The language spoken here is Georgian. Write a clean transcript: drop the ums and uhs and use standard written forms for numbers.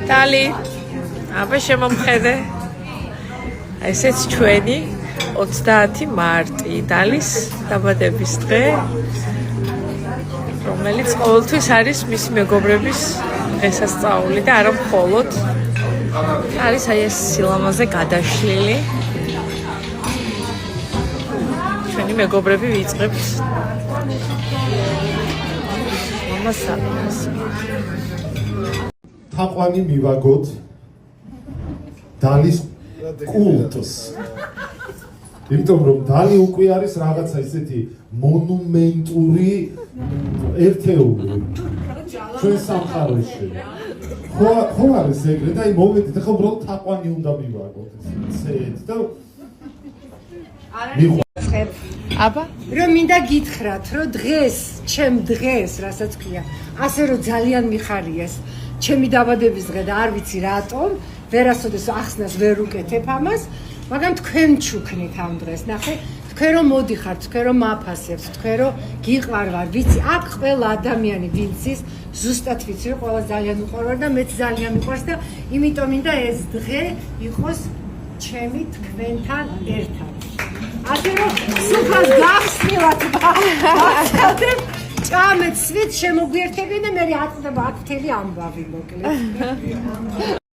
Tali, აბა შემომხედე. ესეც ჩვენი 30 მარტი, დალის დაბადების დღე, რომელიც ყოველთვის არის მისი მეგობრების დღესასწაული და არა მხოლოდ. არის აი ეს სილამაზე გადაშლილი. ჩვენი მეგობრები ვიწყებთ. მამასალას. თაყვანი მივაგოთ დალის კულტს. იმიტომ რომ დალი უკვე არის რაღაცა ისეთი მონუმენტური ერთეული ჩვენ სამყაროში. ხო არის ეგრე და აი მოვედით ახლა უბრალოდ თაყვანი უნდა მივაგოთ ესეთ და აბა რომ მინდა გითხრათ რომ დღეს ჩემ დღეს რასაც ქვია ასე რომ ძალიან მიხარიეს ჩემი დაბადების დღე და არ ვიცი რატომ ვერასოდეს ახსნას ვერ უკეთებ ამას მაგრამ თქვენ ჩუქნით ამ დღეს ნახე თქვენ რომ მოდიხართ თქვენ რომ მაფასებთ თქვენ რომ გიყვარვარ ვიცი აქ ყველა ადამიანი ვინც ის ზუსტად ვიცი რომ ყველა ძალიან უყვარვარ და მეც ძალიან მიყვარს და იმიტომ მინდა ეს დღე იყოს ჩემი თქვენთან ერთად ასე რომ სუფას გახსნილად ვახსნათ ჭამეთ სვით შემოგვიერთებიან და მე ატყდება აქ მთელი ამბავი მოკლედ